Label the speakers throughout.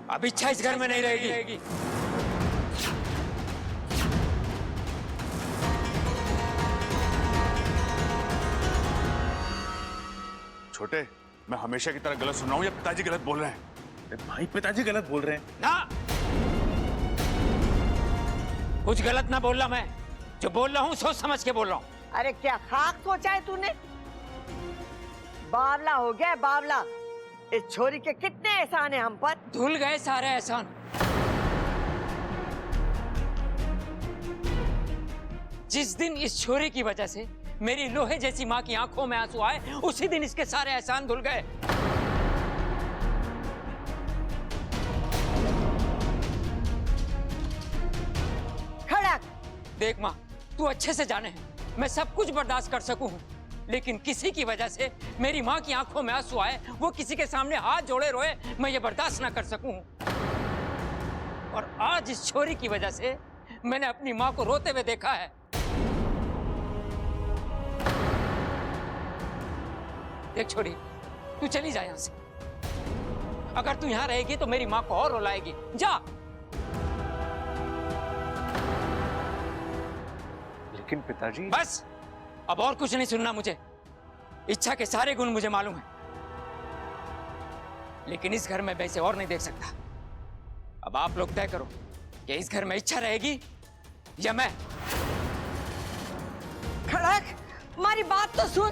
Speaker 1: अब इच्छा इस घर में नहीं रहेगी।
Speaker 2: छोटे, मैं हमेशा की तरह गलत सुन रहा हूँ या पिताजी गलत बोल रहे हैं?
Speaker 3: भाई पिताजी गलत बोल रहे हैं।
Speaker 1: ना, कुछ गलत ना बोल रहा मैं। जो बोल रहा हूँ सोच समझ के बोल रहा हूँ।
Speaker 4: अरे क्या खाक सोचा है तूने? बावला हो गया है, बावला। इस छोरी के कितने एहसान है हम पर।
Speaker 1: धुल गए सारे एहसान। जिस दिन इस छोरी की वजह से मेरी लोहे जैसी माँ की आंखों में आंसू आए, उसी दिन इसके सारे एहसान धुल गए।
Speaker 4: खड़क!
Speaker 1: देख माँ, तू अच्छे से जाने है मैं सब कुछ बर्दाश्त कर सकूं हूँ, लेकिन किसी की वजह से मेरी माँ की आंखों में आंसू आए, वो किसी के सामने हाथ जोड़े रोए, मैं ये बर्दाश्त ना कर सकूं। और आज इस छोरी की वजह से मैंने अपनी माँ को रोते हुए देखा है। देख छोरी, तू चली जा यहां से। अगर तू यहां रहेगी तो मेरी माँ को और रुलाएगी। जा।
Speaker 3: लेकिन पिताजी।
Speaker 1: बस, अब और कुछ नहीं सुनना मुझे। इच्छा के सारे गुण मुझे मालूम है, लेकिन इस घर में वैसे और नहीं देख सकता। अब आप लोग तय करो कि इस घर में इच्छा रहेगी या मैं।
Speaker 4: खड़क, हमारी बात तो सुन।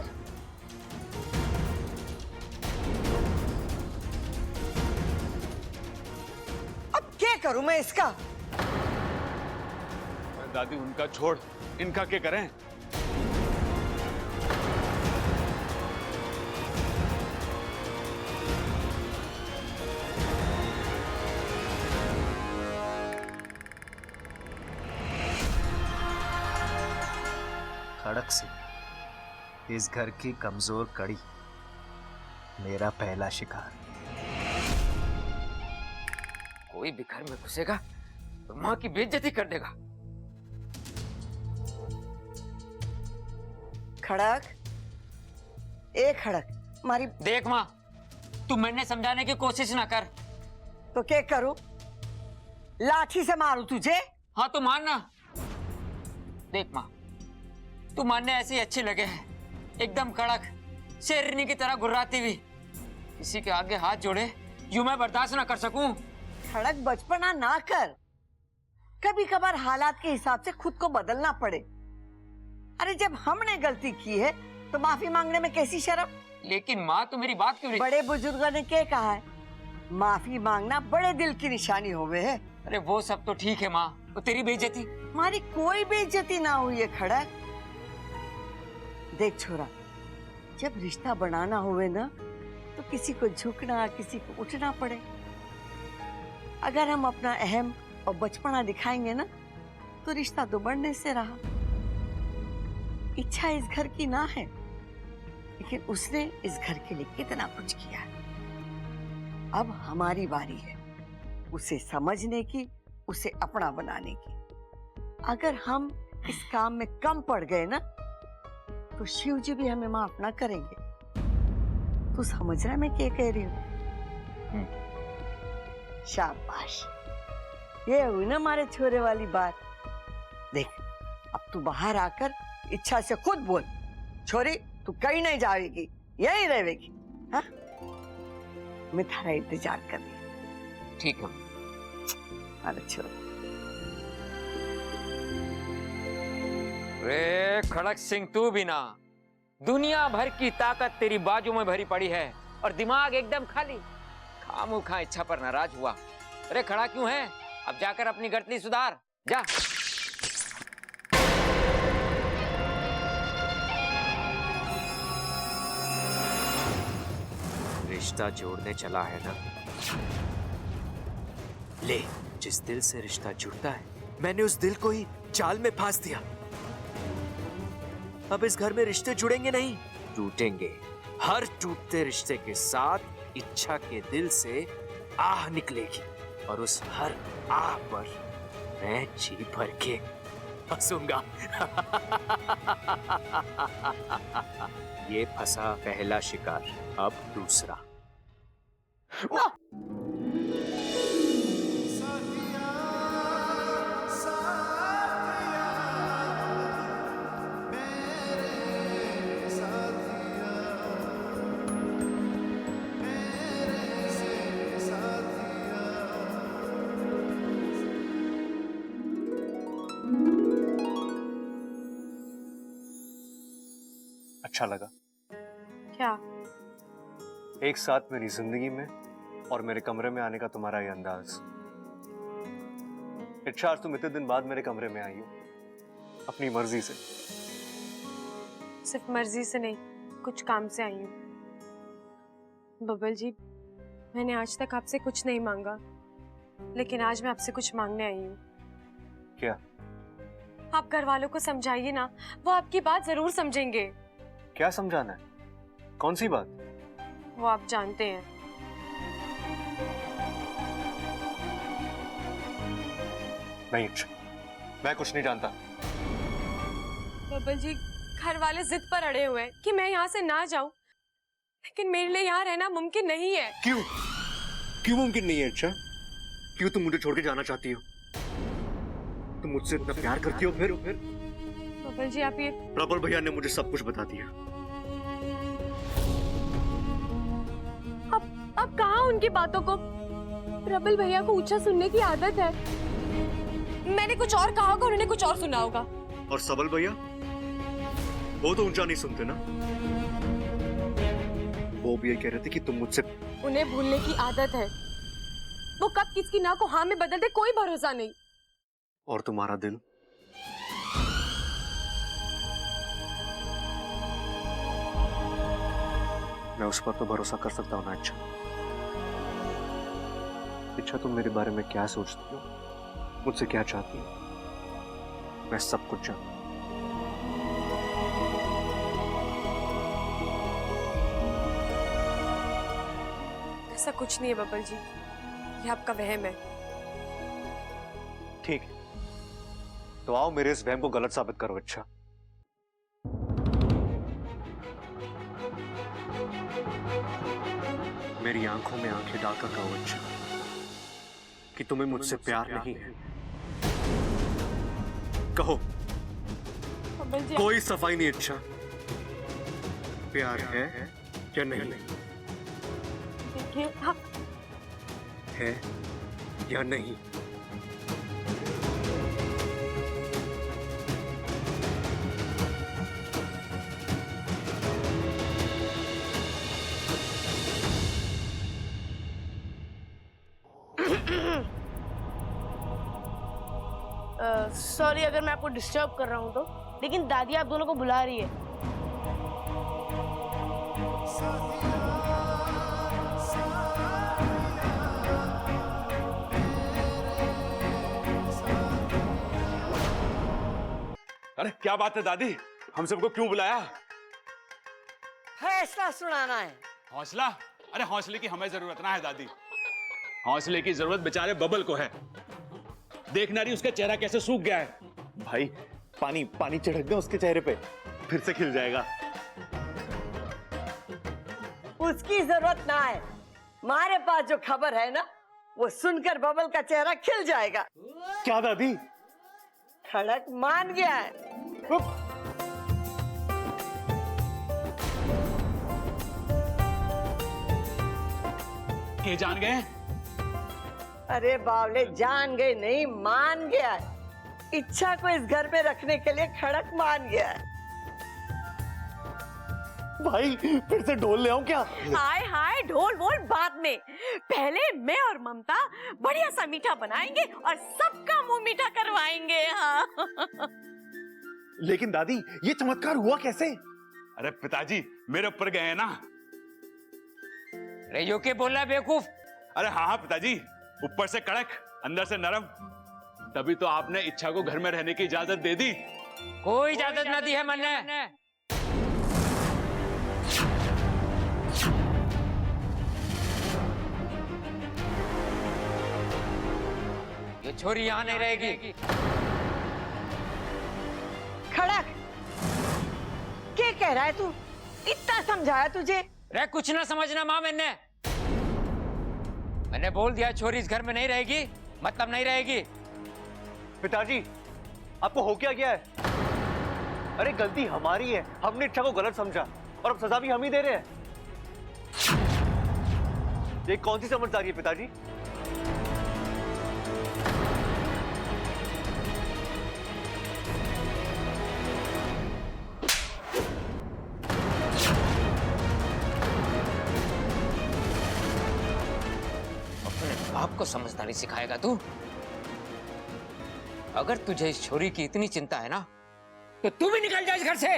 Speaker 4: अब क्या करूं मैं इसका?
Speaker 2: दादी उनका छोड़, इनका क्या करें?
Speaker 5: खड़क सिंह, इस घर की कमजोर कड़ी, मेरा पहला शिकार।
Speaker 1: कोई भी घर में घुसेगा तो माँ की बेइज्जती कर देगा।
Speaker 4: खड़क, ए खड़क, हमारी।
Speaker 1: देख माँ, तू मैंने समझाने की कोशिश ना कर।
Speaker 4: तो क्या करूं? लाठी से मारूं तुझे?
Speaker 1: हाँ तो मानना। देख माँ, तू मानने ऐसी अच्छी लगे है, एकदम कड़क शेरनी की तरह गुर्राती हुई। किसी के आगे हाथ जोड़े यूं मैं बर्दाश्त ना कर सकूं।
Speaker 4: खड़क, बचपना ना कर। कभी कभार हालात के हिसाब से खुद को बदलना पड़े। अरे जब हमने गलती की है तो माफी मांगने में कैसी शर्म?
Speaker 1: लेकिन माँ, तू मेरी बात क्यों नहीं?
Speaker 4: बड़े बुजुर्गों ने क्या कहा है? माफी मांगना बड़े दिल की निशानी होवे है।
Speaker 1: अरे वो सब तो ठीक है माँ, वो तेरी बेइज्जती।
Speaker 4: हमारी कोई बेइज्जती ना हुई है खड़क। देख छोरा, जब रिश्ता बनाना होवे ना तो किसी को झुकना, किसी को उठना पड़े। अगर हम अपना अहम और बचपना दिखाएंगे ना तो रिश्ता तो बढ़ने से रहा। इच्छा इस घर की ना है, लेकिन उसने इस घर के लिए कितना कुछ किया है। अब हमारी बारी है उसे समझने की, उसे अपना बनाने की। अगर हम इस काम में कम पड़ गए ना तो शिव जी भी हमें माफ ना करेंगे। तू समझ रहा मैं क्या कह रही हूँ? शाबाश, ये हुई ना हमारे छोरे वाली बात। देख, अब तू बाहर आकर इच्छा से खुद बोल, छोरी तू कहीं नहीं जाएगी, यहीं रहेगी। हाँ, मैं थारा इंतजार कर रही।
Speaker 1: ठीक है।
Speaker 4: अरे छोरा।
Speaker 1: रे खड़क सिंह, तू भी ना। दुनिया भर की ताकत तेरी बाजू में भरी पड़ी है और दिमाग एकदम खाली। खामोखा इच्छा पर नाराज हुआ। अरे खड़ा क्यों है? अब जाकर अपनी गलती सुधार, जा।
Speaker 5: रिश्ता जोड़ने चला है ना, ले। जिस दिल से रिश्ता जुड़ता है, मैंने उस दिल को ही जाल में फांस दिया। अब इस घर में रिश्ते जुड़ेंगे नहीं, टूटेंगे। हर टूटते रिश्ते के साथ इच्छा के दिल से आह निकलेगी और उस हर आह पर मैं जी भर के हंसूंगा। ये फंसा पहला शिकार, अब दूसरा।
Speaker 3: अच्छा लगा।
Speaker 6: क्या?
Speaker 3: एक साथ मेरी जिंदगी में और मेरे कमरे में आने का तुम्हारा ये अंदाज। इच्छा, आज तुम इतने दिन बाद मेरे कमरे में आई हो अपनी मर्जी से।
Speaker 6: सिर्फ मर्जी से नहीं, कुछ काम से आई हूँ। बबल जी, मैंने आज तक आपसे कुछ नहीं मांगा, लेकिन आज मैं आपसे कुछ मांगने आई हूँ।
Speaker 3: क्या?
Speaker 6: आप घर वालों को समझाइए ना, वो आपकी बात जरूर समझेंगे।
Speaker 3: क्या समझाना है? कौन सी बात?
Speaker 6: वो आप जानते हैं।
Speaker 3: नहीं इच्छा, मैं कुछ नहीं जानता।
Speaker 6: बबल जी, घर वाले जिद पर अड़े हुए हैं कि मैं यहाँ से ना जाऊं, लेकिन मेरे लिए यहाँ रहना मुमकिन नहीं है।
Speaker 3: क्यों? क्यों मुमकिन नहीं है इच्छा? क्यों तुम मुझे छोड़ के जाना चाहती हो? तुम मुझसे इतना प्यार करती हो फिर?
Speaker 6: बबल जी, आप ये
Speaker 3: प्रबल भैया ने मुझे सब कुछ बता दिया।
Speaker 6: अब कहाँ उनकी बातों को? प्रबल भैया को ऊंचा सुनने की आदत है। मैंने कुछ और कहा होगा, उन्होंने कुछ और सुना होगा।
Speaker 3: और सबल भैया, वो तो ऊंचा नहीं सुनते ना। वो भी ये कह रहे थे कि तुम मुझसे।
Speaker 6: उन्हें भूलने की आदत है। वो कब किसकी ना को हाँ में बदल दे, कोई भरोसा नहीं।
Speaker 3: और तुम्हारा दिल? मैं उस पर तो भरोसा कर सकता हूँ ना। इच्छा, तुम मेरे बारे में क्या सोचती हो, मुझसे क्या चाहती हो, मैं सब कुछ जानता हूं।
Speaker 6: ऐसा कुछ नहीं है बबल जी, ये आपका वहम है।
Speaker 3: ठीक है, तो आओ मेरे इस वहम को गलत साबित करो। अच्छा, मेरी आंखों में आंखें डालकर कहो अच्छा कि तुम्हें मुझसे प्यार नहीं है। कहो,
Speaker 6: बबल जी,
Speaker 3: कोई सफाई नहीं। अच्छा, प्यार है या नहीं?
Speaker 6: देखिए, आप
Speaker 3: है या नहीं?
Speaker 7: सॉरी अगर मैं आपको डिस्टर्ब कर रहा हूँ तो, लेकिन दादी आप दोनों को बुला रही है।
Speaker 2: अरे क्या बात है दादी, हम सबको क्यों बुलाया?
Speaker 4: फैसला सुनाना है।
Speaker 2: हौसला? अरे हौसले की हमें जरूरत ना है दादी, हौसले की जरूरत बेचारे बबल को है। देखना रही उसका चेहरा कैसे सूख गया है।
Speaker 8: भाई पानी पानी छिड़क दे उसके चेहरे पे, फिर से खिल जाएगा।
Speaker 4: उसकी जरूरत ना है, हमारे पास जो खबर है ना, वो सुनकर बबल का चेहरा खिल जाएगा।
Speaker 8: क्या दादी?
Speaker 4: खड़क मान गया है।
Speaker 2: ये जान गए?
Speaker 4: अरे बावले, जान गए नहीं, मान गया है। इच्छा को इस घर में रखने के लिए खड़क मान गया है।
Speaker 8: भाई फिर से ढोल ले आऊं क्या?
Speaker 9: हाय हाय, ढोल बोल बाद में, पहले मैं और ममता बढ़िया सा मीठा बनाएंगे और सबका मुंह मीठा करवाएंगे। हाँ।
Speaker 8: लेकिन दादी, ये चमत्कार हुआ कैसे?
Speaker 2: अरे पिताजी मेरे ऊपर गए हैं ना।
Speaker 1: अरे यो के बोल रहा है बेवकूफ?
Speaker 2: अरे हाँ हाँ पिताजी, ऊपर से कड़क अंदर से नरम, तभी तो आपने इच्छा को घर में रहने की इजाजत दे दी।
Speaker 1: कोई इजाजत ना दी है मैंने। ये छोरी यहाँ नहीं रहेगी।
Speaker 4: खड़क, क्या कह रहा है तू? इतना समझाया तुझे।
Speaker 1: रे कुछ ना समझना माँ, मैंने बोल दिया छोरी इस घर में नहीं रहेगी, मतलब नहीं रहेगी।
Speaker 3: पिताजी, आपको हो क्या गया है? अरे गलती हमारी है, हमने इच्छा को गलत समझा और अब सजा भी हम ही दे रहे हैं। ये कौन सी समझदारी है पिताजी?
Speaker 1: बाप को समझदारी सिखाएगा तू? अगर तुझे इस छोरी की इतनी चिंता है ना, तो तू भी निकल जा इस घर से।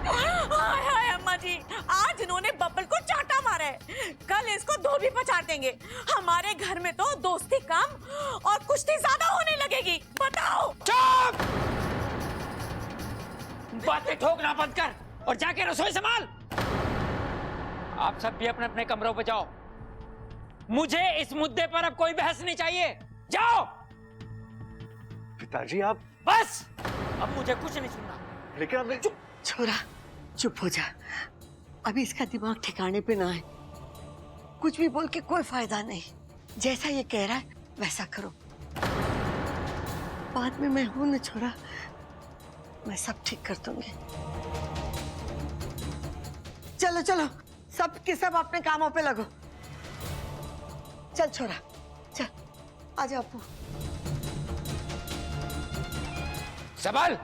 Speaker 9: हाय हाय अम्मा जी, आज इन्होंने बब्बल को चाटा मारा है, कल इसको धोबी पछाड़ देंगे। हमारे घर में तो दोस्ती कम और कुश्ती ज्यादा होने लगेगी। बताओ।
Speaker 1: चुप! बातें ठोकना बंद कर और जाके रसोई संभाल। आप सब भी अपने अपने कमरों पे जाओ। मुझे इस मुद्दे पर अब कोई बहस नहीं चाहिए। जाओ।
Speaker 3: पिताजी आप
Speaker 1: बस, अब मुझे कुछ नहीं सुनना।
Speaker 3: लेकिन आपने
Speaker 4: चुप छोरा, चुप हो जा। अभी इसका दिमाग ठिकाने पे ना है। कुछ भी बोल के कोई फायदा नहीं। जैसा ये कह रहा है वैसा करो। बाद में मैं हूं ना छोरा, मैं सब ठीक कर दूंगी। चलो चलो, सब के सब अपने कामों पे लगो। चल छोरा, चल आजा अप्पू।
Speaker 1: संभाल।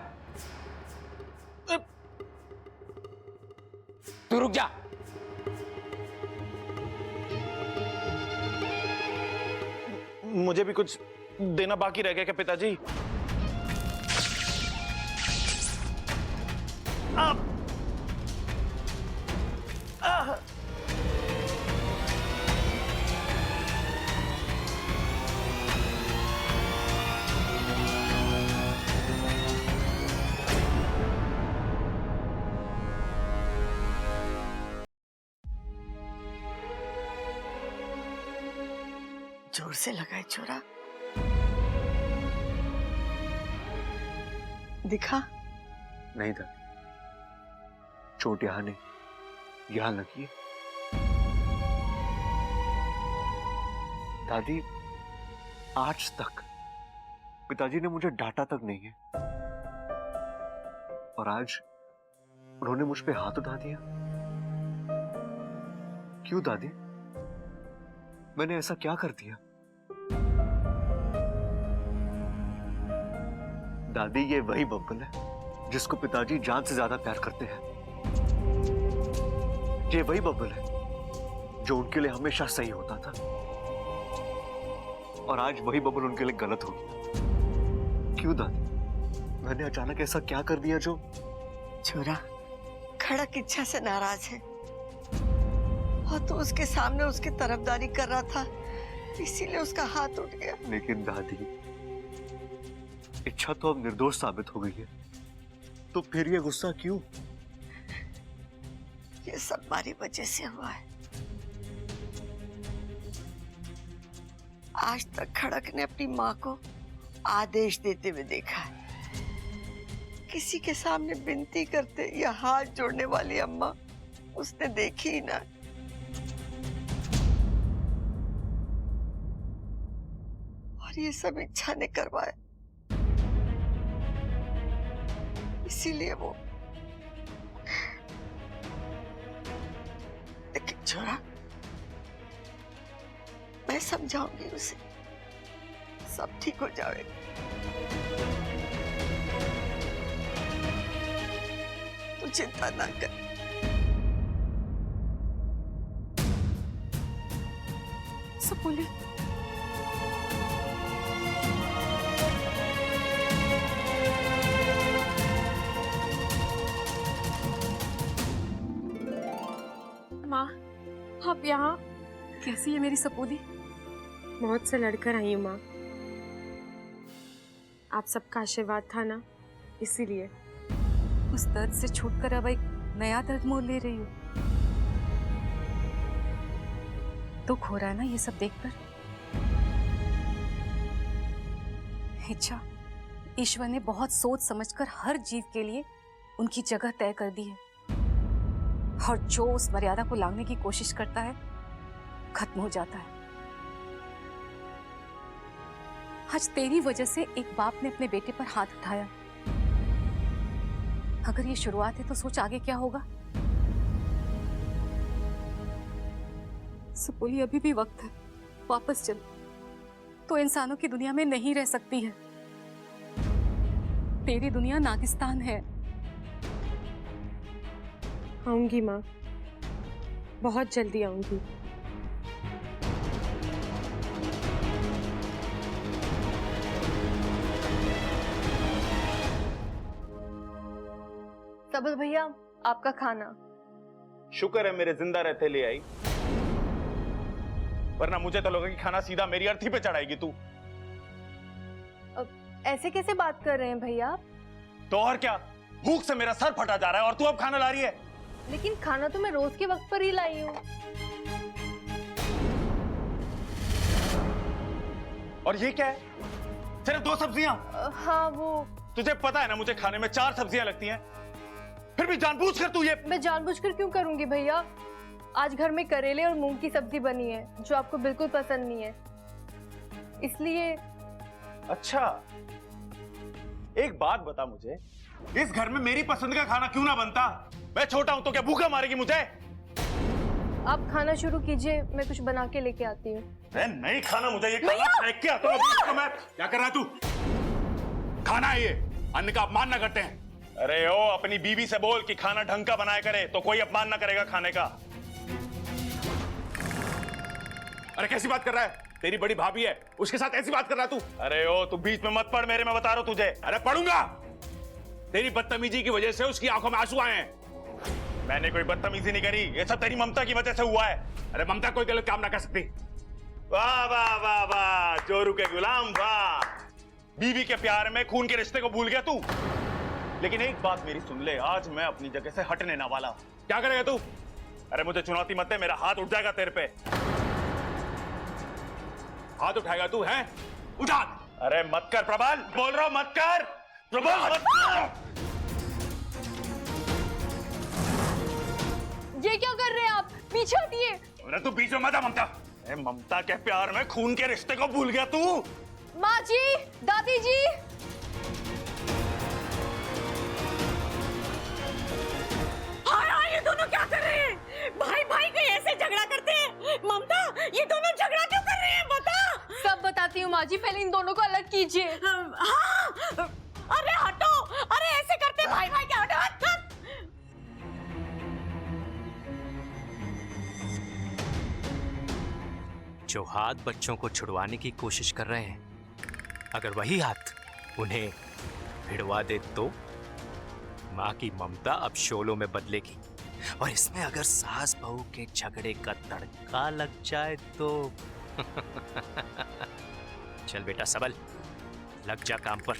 Speaker 1: तू रुक जा।
Speaker 8: मुझे भी कुछ देना बाकी रह गया क्या पिताजी?
Speaker 4: जोर से लगाए छोरा। दिखा?
Speaker 3: नहीं था, चोट यहाँ नहीं, यहाँ लगी है। दादी, आज तक पिताजी ने मुझे डांटा तक नहीं है, और आज उन्होंने मुझ पे हाथ उठा दिया। क्यों दादी? मैंने ऐसा क्या कर दिया? दादी, ये वही बब्बल है जिसको पिताजी जान से ज्यादा प्यार करते हैं। ये वही बब्बल है जो उनके लिए हमेशा सही होता था, और आज वही बब्बल उनके लिए गलत हो गया। क्यों दादी? मैंने अचानक ऐसा क्या कर दिया जो?
Speaker 4: छोरा खड़क इच्छा से नाराज है, और तो उसके सामने उसकी तरफदारी कर रहा था, इसीलिए उसका हाथ उठ गया।
Speaker 3: लेकिन दादी, इच्छा तो अब निर्दोष साबित हो गई है, तो फिर ये गुस्सा क्यों?
Speaker 4: ये सब हमारी वजह से हुआ है। आज तक खड़क ने अपनी माँ को आदेश देते हुए देखा है। किसी के सामने विनती करते या हाथ जोड़ने वाली अम्मा उसने देखी ही ना। और ये सब इच्छा ने करवाया, इसीलिए वो। लेकिन छोरा, मैं समझाऊंगी उसे, सब ठीक हो जाएगा। तू चिंता ना कर।
Speaker 6: सपोली, माँ, आप यहाँ? कैसी है मेरी सपोली? मौत से लड़कर आई हूँ माँ। आप सबका आशीर्वाद था ना, इसीलिए।
Speaker 10: उस दर्द से छूटकर अब एक नया दर्द मोल ले रही हूँ। दुख हो रहा है ना ये सब देखकर? इच्छा, ईश्वर ने बहुत सोच समझकर हर जीव के लिए उनकी जगह तय कर दी है, और जो उस मर्यादा को लांघने की कोशिश करता है खत्म हो जाता है। आज तेरी वजह से एक बाप ने अपने बेटे पर हाथ उठाया। अगर ये शुरुआत है तो सोच आगे क्या होगा। सपोली, अभी भी वक्त है, वापस चल। तो इंसानों की दुनिया में नहीं रह सकती है। तेरी दुनिया नागिस्तान है।
Speaker 6: आऊंगी माँ, बहुत जल्दी आऊंगी। सबल भैया, आपका खाना।
Speaker 8: शुक्र है मेरे जिंदा रहते ले आई, वरना मुझे तो लगा कि खाना सीधा मेरी अर्थी पे चढ़ाएगी तू।
Speaker 6: ऐसे कैसे बात कर रहे हैं भैया आप?
Speaker 8: तो और क्या, भूख से मेरा सर फटा जा रहा है और तू अब खाना ला रही है।
Speaker 6: लेकिन खाना तो मैं रोज के वक्त पर ही लाई हूँ।
Speaker 8: और ये क्या है, सिर्फ 2 सब्जियां?
Speaker 6: हाँ वो
Speaker 8: तुझे पता है ना मुझे खाने में 4 सब्जियां लगती हैं, फिर भी जानबूझकर तू ये।
Speaker 6: मैं जानबूझकर क्यों करूंगी भैया? आज घर में करेले और मूंग की सब्जी बनी है जो आपको बिल्कुल पसंद नहीं है, इसलिए।
Speaker 8: अच्छा, एक बात बता मुझे, इस घर में मेरी पसंद का खाना क्यों ना बनता? मैं छोटा हूं तो क्या भूखा मारेगी मुझे?
Speaker 6: आप खाना शुरू कीजिए, मैं कुछ बना के लेके आती हूँ।
Speaker 8: नहीं खाना मुझे, ये खाना फेंक के आता हूं मैं। क्या कर रहा है तू? खाना है ये, अन्न का अपमान ना करते हैं। अरे ओ, अपनी बीवी से बोल कि खाना ढंग का बनाया करे तो कोई अपमान ना करेगा खाने का। अरे कैसी बात कर रहा है? तेरी बड़ी भाभी है, उसके साथ ऐसी बात कर रहा तू? अरे ओ, तू बीच में मत पड़ मेरे, मैं बता रहा हूं तुझे। अरे पढ़ूंगा, तेरी बदतमीजी की वजह से उसकी आंखों में आंसू आए हैं। मैंने कोई बदतमीजी नहीं करी, ये सब तेरी ममता की वजह से हुआ है। अरे ममता कोई गलत काम ना कर सकती। वाह वाह वाह वाह, चोरू के गुलाम वाह। बीवी के प्यार में खून के रिश्ते को भूल गया तू। लेकिन एक बात मेरी सुन ले, आज मैं अपनी जगह से हटने ना वाला। क्या करेगा तू? अरे मुझे चुनौती मत दे, मेरा हाथ उठ जाएगा तेरे पे। हाथ उठाएगा तू? है उठा। अरे मत कर प्रबल, बोल रहा हूं मत कर प्रबल, मत कर।
Speaker 6: ये क्या कर रहे हैं आप? पीछे हटिए।
Speaker 8: अरे तू बीच में मत आ ममता। अरे ममता के प्यार में खून के रिश्ते को भूल गया तू।
Speaker 6: माँ जी, दादी जी।
Speaker 9: हाय हाय, ये दोनों क्या कर रहे हैं? भाई भाई के ऐसे झगड़ा करते हैं? ममता, ये दोनों झगड़ा क्यों कर रहे हैं? बता।
Speaker 6: सब बताती हूँ माँ जी, पहले इन दोनों को अलग कीजिए।
Speaker 9: हाँ, अरे हटो, अरे ऐसे करते भाई भाई क्या? हटो, हट, हट।
Speaker 5: जो हाथ बच्चों को छुड़वाने की कोशिश कर रहे हैं, अगर वही हाथ उन्हें भिड़वा दे तो माँ की ममता अब शोलों में बदलेगी। और इसमें अगर सास बहू के झगड़े का तड़का लग जाए तो चल बेटा सबल, लग जा काम पर।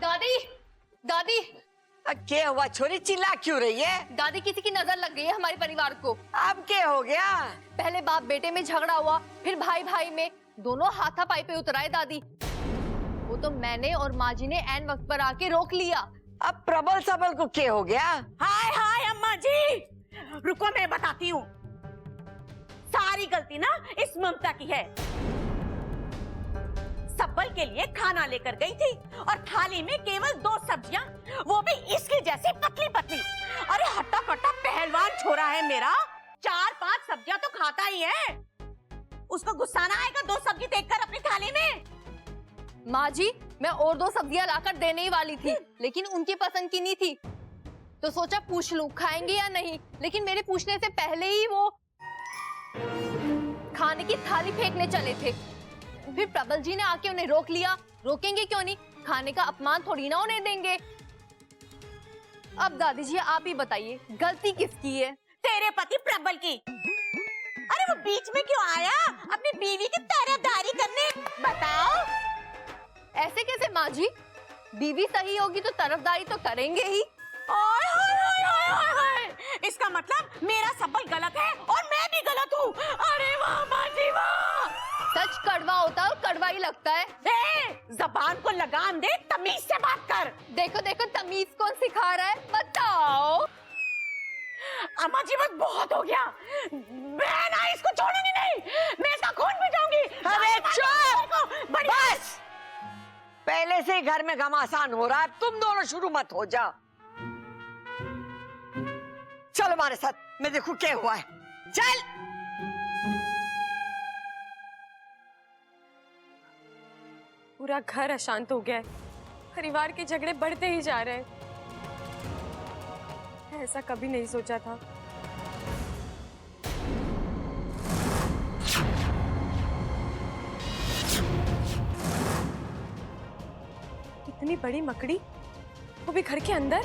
Speaker 6: दादी, दादी।
Speaker 4: क्या हुआ छोरी, चिल्ला क्यों रही है?
Speaker 6: दादी, किसी की नजर लग गई है हमारे परिवार को।
Speaker 4: अब क्या हो गया?
Speaker 6: पहले बाप बेटे में झगड़ा हुआ, फिर भाई भाई में, दोनों हाथापाई पे उतराए दादी। वो तो मैंने और माँ जी ने ऐन वक्त पर आके रोक लिया।
Speaker 4: अब प्रबल सबल को क्या हो गया?
Speaker 9: हाय हाय अम्मा जी, रुको मैं बताती हूँ। सारी गलती ना इस ममता की है। सबल के लिए खाना लेकर गई थी और थाली में केवल 2 सब्जियां, वो भी इसकी जैसी पतली पतली। अरे हट्टा कट्टा पहलवान छोरा है मेरा, 4-5 सब्जियां तो खाता ही है। उसको गुस्सा ना आएगा 2 सब्जी देखकर अपनी थाली में?
Speaker 6: माँ जी, मैं और 2 सब्जियां लाकर देने ही वाली थी, लेकिन उनकी पसंद की नहीं थी, तो सोचा पूछ लूं खाएंगे या नहीं। लेकिन मेरे पूछने से पहले ही वो खाने की थाली फेंकने चले थे। फिर प्रबल जी ने आके उन्हें रोक लिया। रोकेंगे क्यों नहीं, खाने का अपमान थोड़ी ना उन्हें देंगे। अब दादी जी आप ही बताइए, गलती किसकी है?
Speaker 9: तेरे पति प्रबल की। अरे वो बीच में क्यों आया अपनी बीवी की तरफदारी करने? बताओ।
Speaker 6: ऐसे कैसे माँ जी, बीवी सही होगी तो तरफदारी तो करेंगे ही।
Speaker 9: ओए होए होए होए होए होए, इसका मतलब मेरा सबल गलत है और मैं भी गलत हूँ। अरे वाह माँ जी वाह।
Speaker 6: सच कड़वा होता है और कड़वा ही लगता है।
Speaker 9: जबान को लगाम दे, तमीज से बात कर।
Speaker 6: देखो देखो, तमीज कौन सिखा रहा है बताओ।
Speaker 9: अम्मा जी बस बहुत हो गया, मैं ना इसको छोड़ूंगी नहीं, मैं इसका खून पीऊंगी।
Speaker 4: अरे चुप, बस। पहले से ही घर में घमासान हो रहा है, तुम दोनों शुरू मत हो जाओ। चलो हमारे साथ, मैं देखूं क्या हुआ है। चल।
Speaker 6: पूरा घर अशांत हो गया है।
Speaker 10: परिवार के झगड़े बढ़ते ही जा रहे हैं। ऐसा कभी नहीं सोचा था। इतनी बड़ी मकड़ी, वो भी घर के अंदर।